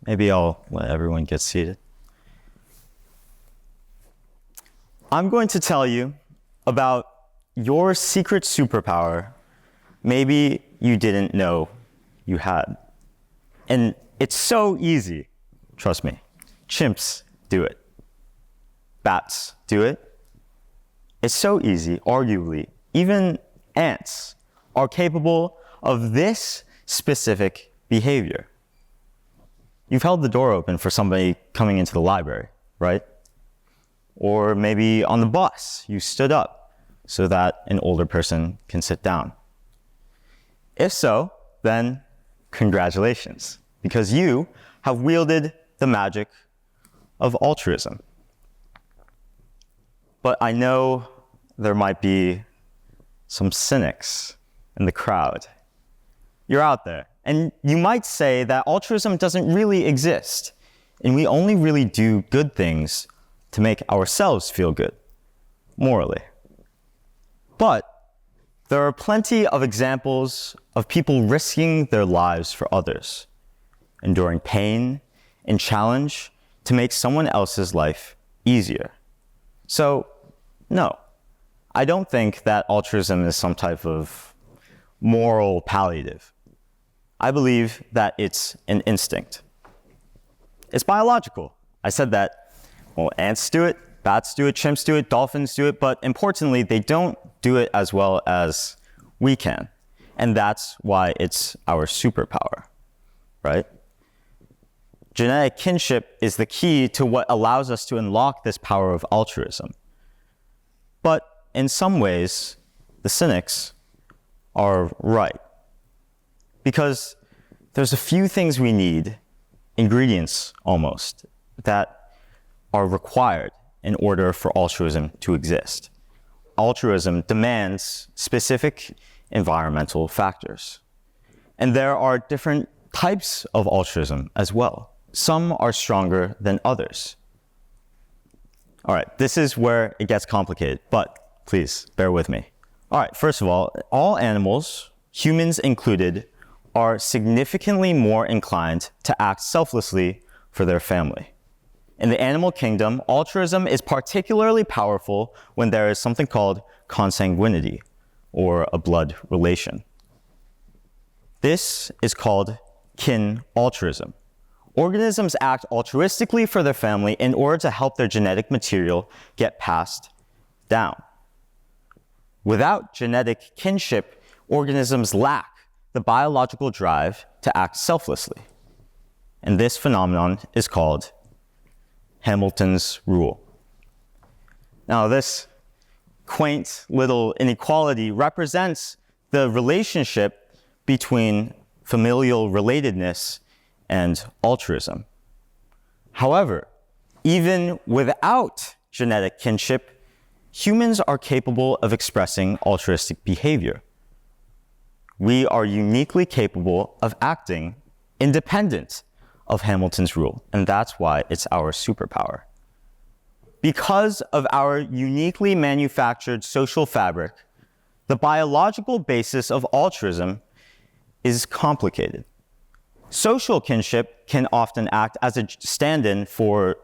Maybe I'll let everyone get seated. I'm going to tell you about your secret superpower maybe you didn't know you had. And it's so easy, trust me. Chimps do it. Bats do it. It's so easy, arguably. Even ants are capable of this specific behavior. You've held the door open for somebody coming into the library, right? Or maybe on the bus, you stood up so that an older person can sit down. If so, then congratulations, because you have wielded the magic of altruism. But I know there might be some cynics in the crowd. You're out there, and you might say that altruism doesn't really exist, and we only really do good things to make ourselves feel good, morally. But there are plenty of examples of people risking their lives for others, enduring pain and challenge to make someone else's life easier. So, no, I don't think that altruism is some type of moral palliative. I believe that it's an instinct. It's biological. I said that, well, ants do it, bats do it, chimps do it, dolphins do it, but importantly, they don't do it as well as we can. And that's why it's our superpower, right? Genetic kinship is the key to what allows us to unlock this power of altruism. But in some ways, the cynics are right. Because there's a few things we need, ingredients almost, that are required in order for altruism to exist. Altruism demands specific environmental factors. And there are different types of altruism as well. Some are stronger than others. All right, this is where it gets complicated, but please bear with me. All right, first of all animals, humans included, are significantly more inclined to act selflessly for their family. In the animal kingdom, altruism is particularly powerful when there is something called consanguinity, or a blood relation. This is called kin altruism. Organisms act altruistically for their family in order to help their genetic material get passed down. Without genetic kinship, organisms lack the biological drive to act selflessly. And this phenomenon is called Hamilton's rule. Now, this quaint little inequality represents the relationship between familial relatedness and altruism. However, even without genetic kinship, humans are capable of expressing altruistic behavior. We are uniquely capable of acting independent of Hamilton's rule, and that's why it's our superpower. Because of our uniquely manufactured social fabric, the biological basis of altruism is complicated. Social kinship can often act as a stand-in for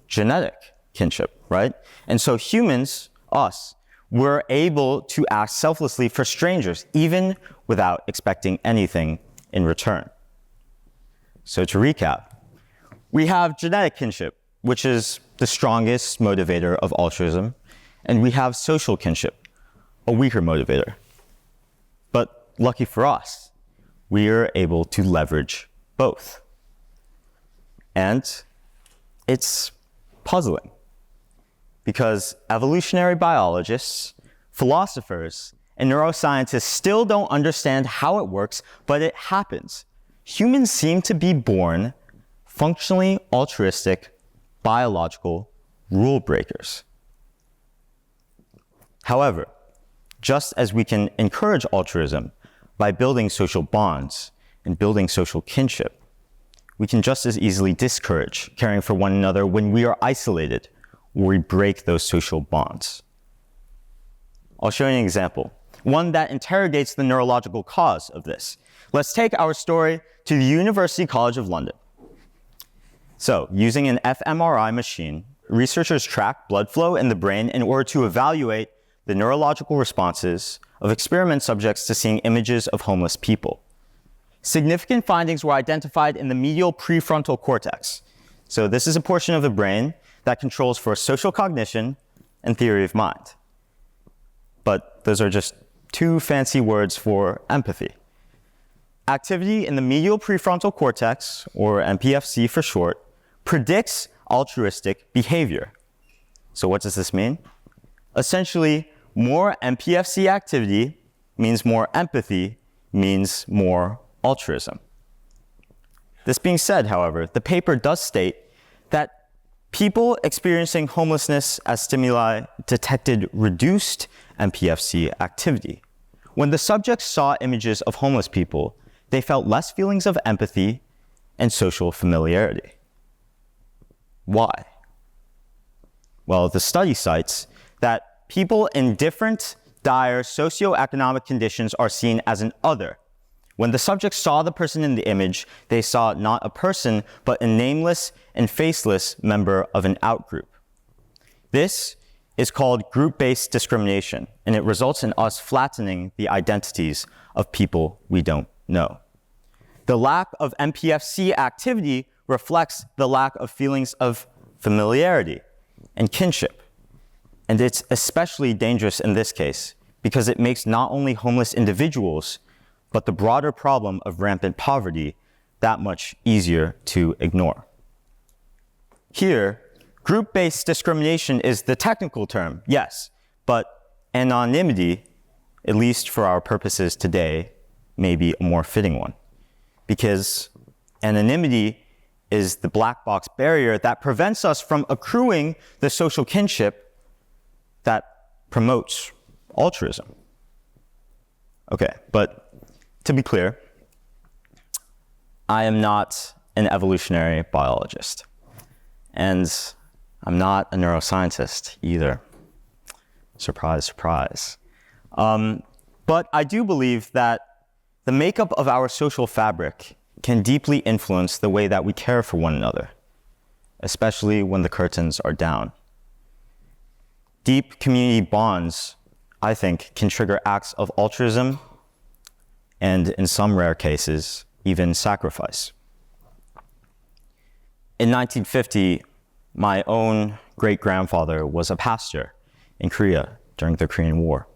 genetic kinship, right? And so humans, us, we're able to act selflessly for strangers, even without expecting anything in return. So to recap, we have genetic kinship, which is the strongest motivator of altruism, and we have social kinship, a weaker motivator. But lucky for us, we are able to leverage both. And it's puzzling, because evolutionary biologists, philosophers, and neuroscientists still don't understand how it works, but it happens. Humans seem to be born functionally altruistic, biological rule breakers. However, just as we can encourage altruism by building social bonds and building social kinship, we can just as easily discourage caring for one another when we are isolated or we break those social bonds. I'll show you an example, one that interrogates the neurological cause of this. Let's take our story to the University College of London. So, using an fMRI machine, researchers track blood flow in the brain in order to evaluate the neurological responses of experiment subjects to seeing images of homeless people. Significant findings were identified in the medial prefrontal cortex. So this is a portion of the brain that controls for social cognition and theory of mind. But those are just two fancy words for empathy. Activity in the medial prefrontal cortex, or MPFC for short, predicts altruistic behavior. So what does this mean? Essentially, more MPFC activity means more empathy, means more altruism. This being said, however, the paper does state that people experiencing homelessness as stimuli detected reduced MPFC activity. When the subjects saw images of homeless people, they felt less feelings of empathy and social familiarity. Why? Well, the study cites that people in different dire socioeconomic conditions are seen as an other. When the subjects saw the person in the image, they saw not a person, but a nameless and faceless member of an outgroup. This is called group-based discrimination, and it results in us flattening the identities of people we don't know. The lack of MPFC activity reflects the lack of feelings of familiarity and kinship. And it's especially dangerous in this case because it makes not only homeless individuals, but the broader problem of rampant poverty that much easier to ignore. Here, group-based discrimination is the technical term, yes, but anonymity, at least for our purposes today, may be a more fitting one. Because anonymity is the black box barrier that prevents us from accruing the social kinship that promotes altruism. Okay, but to be clear, I am not an evolutionary biologist, and I'm not a neuroscientist either. Surprise, surprise. But I do believe that the makeup of our social fabric can deeply influence the way that we care for one another, especially when the curtains are down. Deep community bonds, I think, can trigger acts of altruism and, in some rare cases, even sacrifice. In 1950, my own great-grandfather was a pastor in Korea during the Korean War.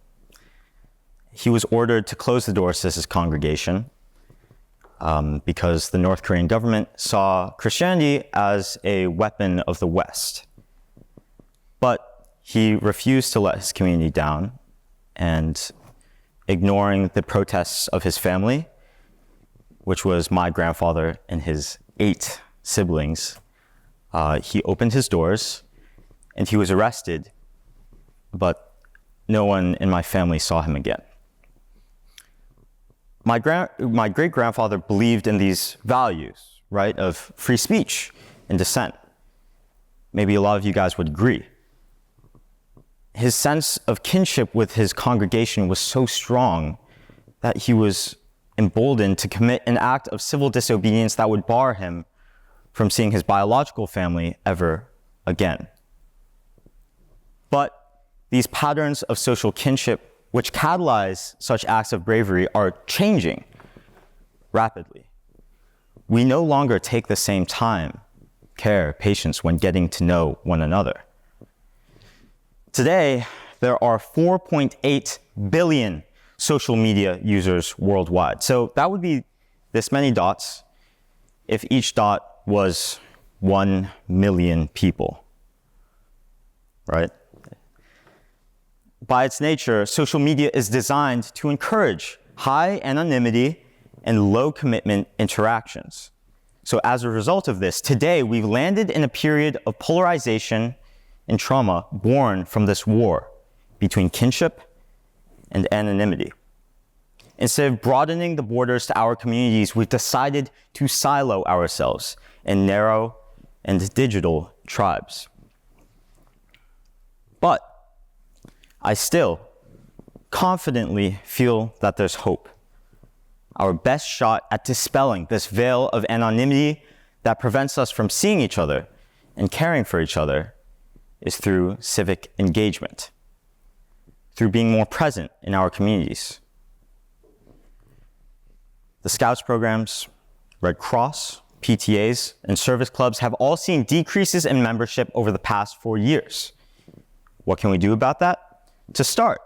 He was ordered to close the doors to his congregation because the North Korean government saw Christianity as a weapon of the West. But he refused to let his community down, and ignoring the protests of his family, which was my grandfather and his 8 siblings, he opened his doors and he was arrested, but no one in my family saw him again. My great-grandfather believed in these values, right, of free speech and dissent. Maybe a lot of you guys would agree. His sense of kinship with his congregation was so strong that he was emboldened to commit an act of civil disobedience that would bar him from seeing his biological family ever again. But these patterns of social kinship, which catalyze such acts of bravery, are changing rapidly. We no longer take the same time, care, patience when getting to know one another. Today, there are 4.8 billion social media users worldwide. So that would be this many dots if each dot was 1 million people, right? By its nature, social media is designed to encourage high anonymity and low commitment interactions. So as a result of this, today we've landed in a period of polarization and trauma born from this war between kinship and anonymity. Instead of broadening the borders to our communities, we've decided to silo ourselves in narrow and digital tribes. But I still confidently feel that there's hope. Our best shot at dispelling this veil of anonymity that prevents us from seeing each other and caring for each other is through civic engagement, through being more present in our communities. The Scouts programs, Red Cross, PTAs, and service clubs have all seen decreases in membership over the past 4 years. What can we do about that? To start,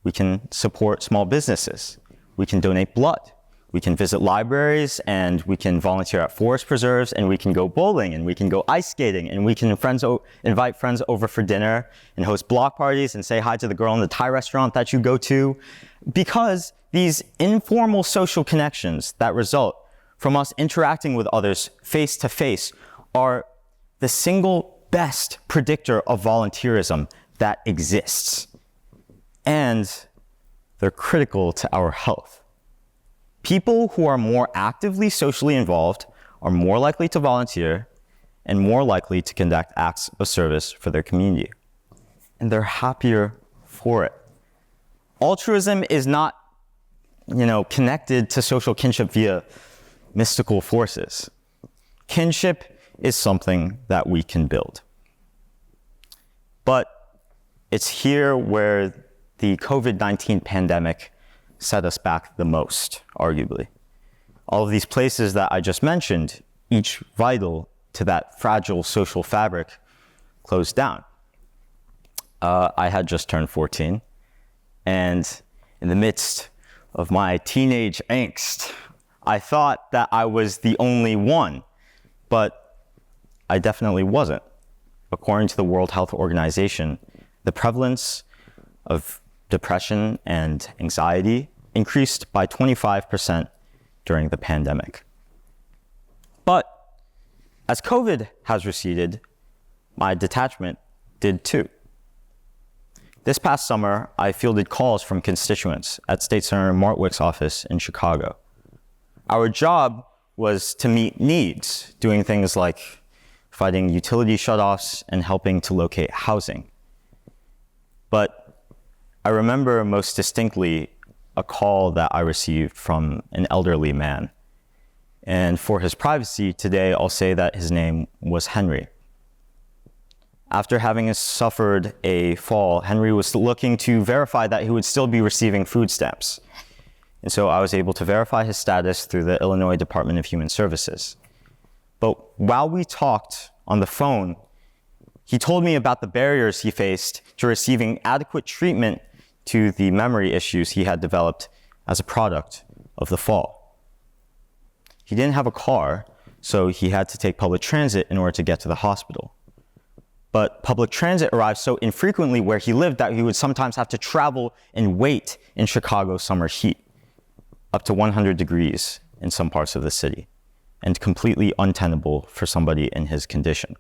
we can support small businesses. We can donate blood. We can visit libraries, and we can volunteer at forest preserves, and we can go bowling, and we can go ice skating, and we can invite friends over for dinner and host block parties and say hi to the girl in the Thai restaurant that you go to. Because these informal social connections that result from us interacting with others face to face are the single best predictor of volunteerism that exists. And they're critical to our health. People who are more actively socially involved are more likely to volunteer and more likely to conduct acts of service for their community. And they're happier for it. Altruism is not, connected to social kinship via mystical forces. Kinship is something that we can build. But it's here where the COVID-19 pandemic set us back the most, arguably. All of these places that I just mentioned, each vital to that fragile social fabric, closed down. I had just turned 14, and in the midst of my teenage angst, I thought that I was the only one, but I definitely wasn't. According to the World Health Organization, the prevalence of depression and anxiety increased by 25% during the pandemic. But as COVID has receded, my detachment did too. This past summer, I fielded calls from constituents at State Senator Martwick's office in Chicago. Our job was to meet needs, doing things like fighting utility shutoffs and helping to locate housing. But I remember most distinctly a call that I received from an elderly man. And for his privacy, today I'll say that his name was Henry. After having suffered a fall, Henry was looking to verify that he would still be receiving food stamps. And so I was able to verify his status through the Illinois Department of Human Services. But while we talked on the phone, he told me about the barriers he faced to receiving adequate treatment to the memory issues he had developed as a product of the fall. He didn't have a car, so he had to take public transit in order to get to the hospital. But public transit arrived so infrequently where he lived that he would sometimes have to travel and wait in Chicago's summer heat, up to 100 degrees in some parts of the city, and completely untenable for somebody in his condition.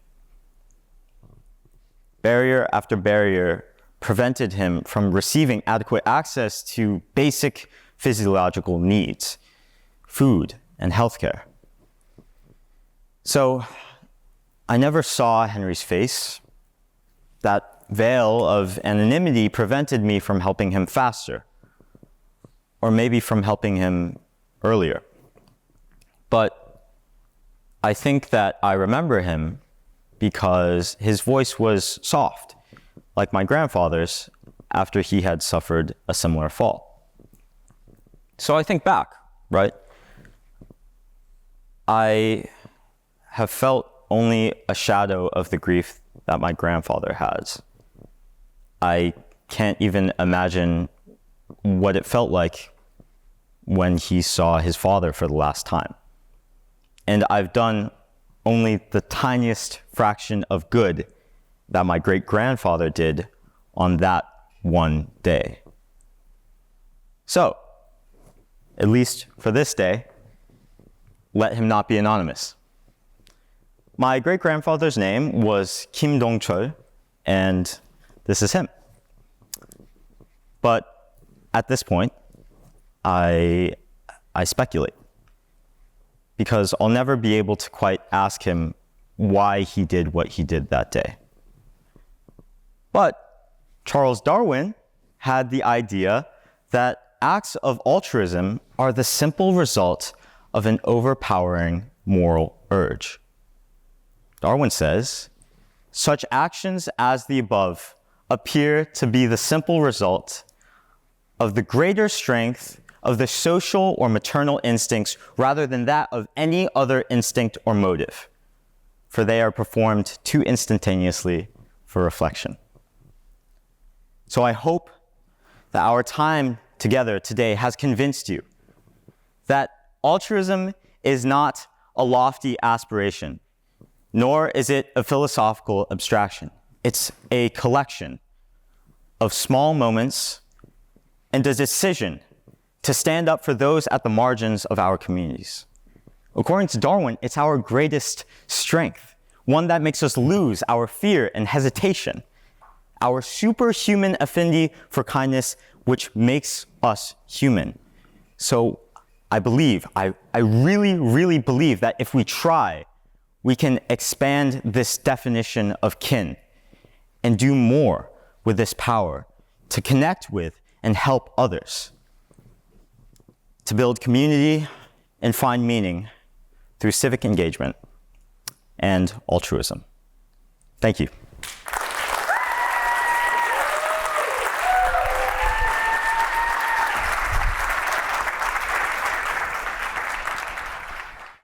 Barrier after barrier prevented him from receiving adequate access to basic physiological needs, food, and healthcare. So I never saw Henry's face. That veil of anonymity prevented me from helping him faster, or maybe from helping him earlier. But I think that I remember him because his voice was soft, like my grandfather's, after he had suffered a similar fall. So I think back, right? I have felt only a shadow of the grief that my grandfather has. I can't even imagine what it felt like when he saw his father for the last time. And I've done only the tiniest fraction of good that my great-grandfather did on that one day. So, at least for this day, let him not be anonymous. My great-grandfather's name was Kim Dong-chul, and this is him. But at this point, I speculate, because I'll never be able to quite ask him why he did what he did that day. But Charles Darwin had the idea that acts of altruism are the simple result of an overpowering moral urge. Darwin says, such actions as the above appear to be the simple result of the greater strength of the social or maternal instincts rather than that of any other instinct or motive, for they are performed too instantaneously for reflection. So I hope that our time together today has convinced you that altruism is not a lofty aspiration, nor is it a philosophical abstraction. It's a collection of small moments and a decision to stand up for those at the margins of our communities. According to Darwin, it's our greatest strength, one that makes us lose our fear and hesitation, our superhuman affinity for kindness, which makes us human. So I really, really believe that if we try, we can expand this definition of kin and do more with this power to connect with and help others, to build community and find meaning through civic engagement and altruism. Thank you.